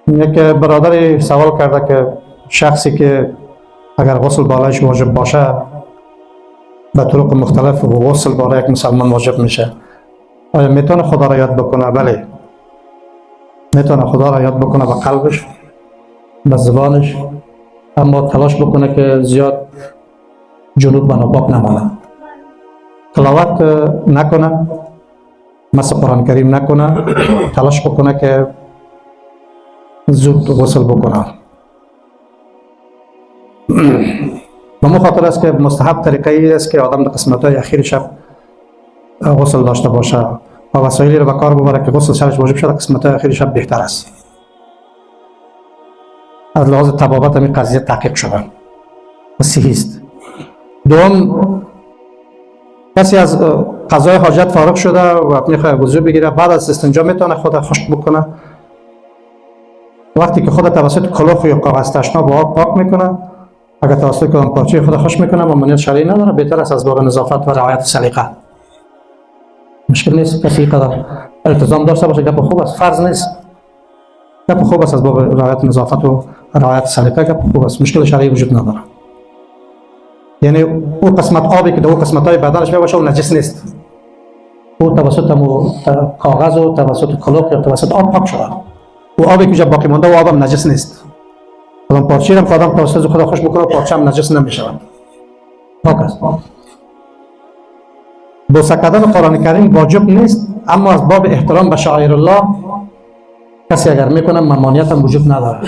یک برادری سوال کرده که شخصی که اگر غسل بالایش واجب باشه به طرق مختلف و غسل بالای یک مسلمان واجب میشه، آیا میتونه خدا را یاد بکنه؟ بله، میتونه خدا را یاد بکنه به قلبش، به زبانش، اما تلاش بکنه که زیاد جنوب و ناپاک نمانه. تلاوت نکنه، مثل قرآن کریم نکنه، تلاش بکنه که زود غسل بکنه. به مو خاطر است که مستحب طریقه ای است که آدم در قسمت های اخیر شب غسل داشته باشه و وسایلی رو به کار ببره که غسل سرش واجب شده قسمت های اخیر شب بهتر است. از لحاظ طبابت همین قضیه تحقیق شده و صحیح است. دوم، کسی از قضای حاجت فارغ شده و میخواد وضو بگیره، بعد از استنجا میتونه خود خشک بکنه. وقتی که خود توسط کلوخ یا کاغذ تشنا با آب پاک میکنه، اگر توسط کدام پارچه خود خشک میکنه ممانعت شرعی نداره، بهتر است از باب نظافت و رعایت سلیقه. مشکل نیست، کسی قدر التزام داشته باشه گپ خوب است، فرض نیست. گپ خوب است از باب رعایت نظافت و رعایت سلیقه، گپ خوب است، مشکل شرعی وجود نداره. یعنی او قسمت آبی که در او قسمت های بدنش میباشه اون نجس نیست، او توسط کاغذ و توسط کلوخ یا توسط آب پاک شده. او آبی که باقی مونده و آبم نجس نیست. کدام پارچه هم که آدم توسط خدا خوش بکنه پارچه هم نجس نمیشود، پاک است. بوسه کردن قرآن کریم واجب نیست، اما از باب احترام به شعائر الله کسی اگر میکنه ممانعت هم وجود نداره.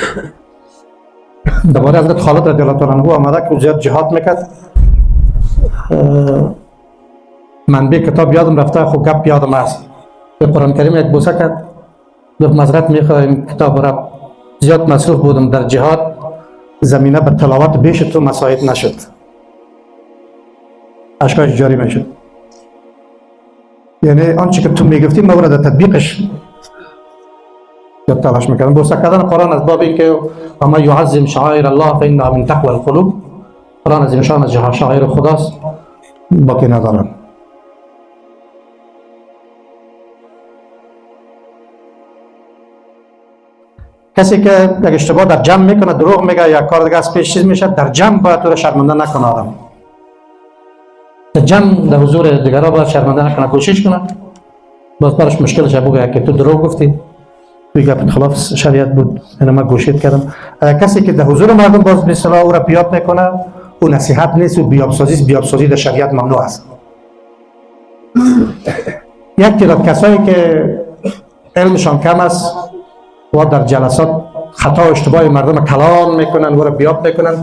دوباره حضرت خالد رضی الله عنه آمده که زیاد جهاد میکرد، منبع کتاب یادم رفته، خوب گپ یادم است. به قرآن کریم یک بوسه کرد، گفت معذرت میخوایم کتاب را زیاد مصروف بودم در جهاد، زمینه به تلاوت بیش تو مساعد نشد، اشکاش جاری میشد. یعنی آنچه که تو میگفتی مورد تطبیقش تلاش میکردم. بوسه کردن قرآن از باب اینکه اما یعظم شعائر الله فانها من تقوى القلوب، قرآن از نشان از شعائر خداست، باقی ندارم. کسی که یک اشتباه در جمع میکنه، دروغ میگه یا کار دیگه از پیش چیز میشه، در جمع باید تو را شرمنده نکنه. آدم در جمع در حضور دیگران باید شرمنده نکنه، کوشش کنه باز برش مشکلش بگه که تو دروغ گفتی، توی گپ خلاف شریعت بود، اینو من گوشید کردم. کسی که در حضور مردم باز به اصطلاح او را بیاب میکنه، او نصیحت نیست، او بیابسازی، بیابسازی در شریعت ممنوع است. یک تعداد کسایی که علمشان کم است و در جلسات خطا و اشتباه مردم کلام میکنن و را بیاب میکنن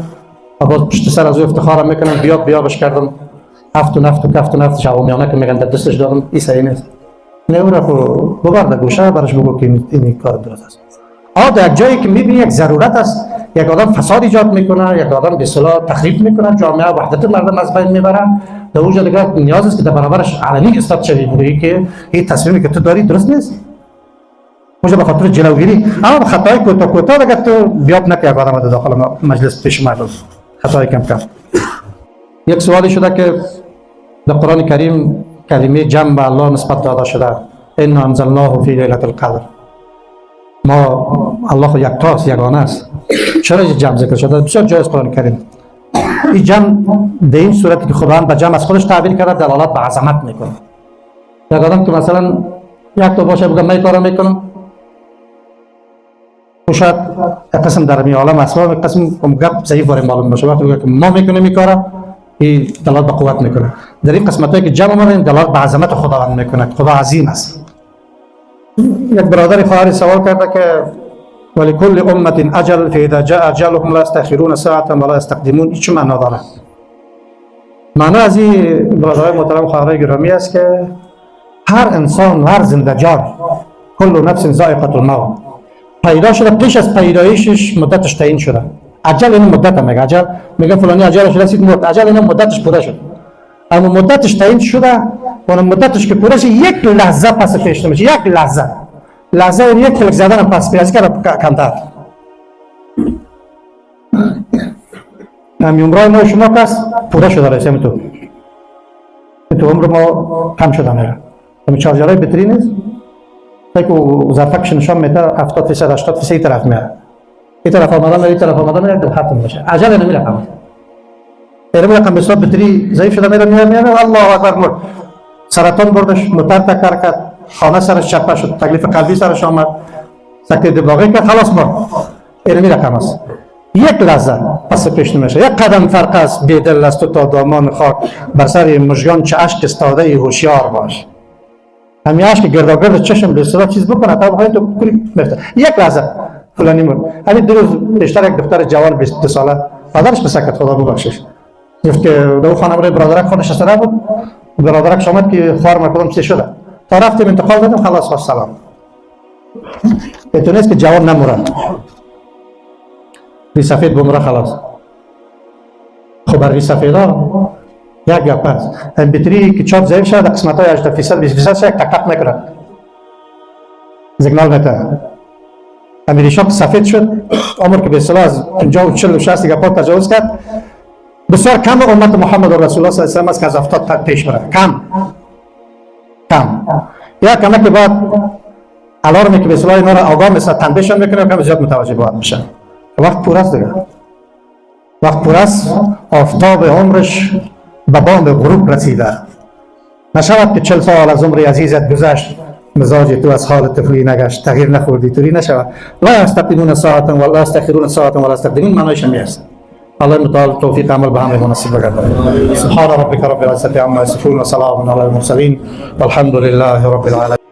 و باز پشت سر از او افتخار میکنن، بیابش کردم، هفت و نفت و کفت و نفت شعوامیانه که میگن در دستش دارم، این صحیح نیست. نه، او را ببر در گوشه، برش بگو که این کار درست است. در یک جایی که میبینی یک ضرورت است، یک آدم فساد ایجاد میکنه، یک آدم به اصطلاح تخریب میکنه، جامعه وحدت مردم از بین میبره، در اونجا دیگه نیاز است که در برابرش علنی استاد شوی، بگی که این تصمیمی که تو داری درست نیست. اونجا به خاطر جلوگیری، اما خطای کوتاه دیگه تو بیاب نکنی یک آدم داخل مجلس پیش مردم، خطای کم. یک سوالی شده که در قرآن کریم کلمه جمع به الله نسبت داده شده، انا انزلناه فی لیلة القدر. ما الله خود یکتاست، یگانه است، چرا جمع ذکر شده؟ بسیار جای است قرآن کریم. این جمع در این صورتی که خداوند به جمع از خودش تعبیر کرده دلالت به عظمت میکنه. یک آدم که مثلا یک تا باشه بگه من کارا میکنم، شاید یک قسم در می عالم اسباب یک قسم گپ ضعیف وارد معلوم باشه، وقتی بگه که ما میکنیم این کارا، این دلالت به قوت میکنه. در این قسمتایی که جمع اومده دلالت به عظمت خداوند میکنه، خدا عظیم است. یک برادر خواهری سوال کرده که ولکل امة اجل فاذا جاء اجلهم لا یستأخرون ساعة ولا یستقدمون، این چه معنا داره؟ معنا از این برادرای محترم خواهرای گرامی است که هر انسان، هر زنده جان، کل نفس ذائقة الموت، پیدا شده پیش از پیدایشش مدتش تعیین شده. اجل این مدت میگه، اجل میگه فلانی اجلش رسید مرد، اجل این مدتش پوره شد، اما مدتش تعیین شده و اون مدتش که پوره شد یک لحظه پس پیش نمیشه، یک لحظه این یک کلک زدن پس پیش کرد کمتر. همین عمرای ما شما کس پوره شده رسیم تو عمر ما کم شده میره. همین چارجرهای بطری نیست، بگو ظرفکش نشان میده 70% 80% این طرف میاد، این طرف آمدن این طرف آمدن یک دو ختم میشه. عجله نمیرقم این رقم بسیار بطری ضعیف شده میره الله اکبر مرد، سرطان بردش، موتر تکر کرد، خانه سرش چپه شد، تکلیف قلبی سرش آمد، سکته دماغی کرد، خلاص مرد. این رقم است. یک لحظه پس پیش نمیشه، یک قدم فرق است. بیدل است تو تا دامان خاک، بر سر مژگان چه اشک استاده هوشیار باش. همین اشک گرداگرد چشم به اصطلاح چیز بکنه تا بخواید تو کلی میفته. یک لحظه فلانی مرد. همین دو روز بیشتر یک دختر جوان 22 ساله پدرش به سکت خدا ببخشش گفت که دو خانواده برادرک خودش سره بود، برادرک آمد که خوار کدام چی شده، تا رفتیم انتقال دادیم خلاص خواست سلام. بتونست که جوان نموره، ری سفید بموره خلاص. خب بر ری سفیدا یک گپ است، این بطری که چاپ ضعیف شد قسمت های 18% 20% یک تک تک میکنه، سیگنال میده. امیری شاپ سفید شد، عمر که به اصطلاح از 50 و 40 و 60 گپات تجاوز کرد. بسیار کم امت محمد رسول الله صلی الله علیه و سلم است که از 70 پیش بره. کم یا کمک که بعد الارمی که به اصطلاح اینا را آگاه مثل تنبیهشان میکنه و کم زیاد متوجه باید میشن. وقت پر است دیگه، وقت پر است. آفتاب عمرش به بام غروب رسیده، نشود که 40 سال از عمر عزیزت گذشت، مزاج تو از حال طفلی نگشت، تغییر نخوردی طوری نشود. لا یستقدمون ساعتا ولا یستأخرون ساعتا ولا یستقدمون، معنیش همین است. الله متعال توفیق عمل به همه نصیب بگردد. سبحان ربک رب العزة عما یصفون و سلام علی المرسلین والحمد لله رب العالمین.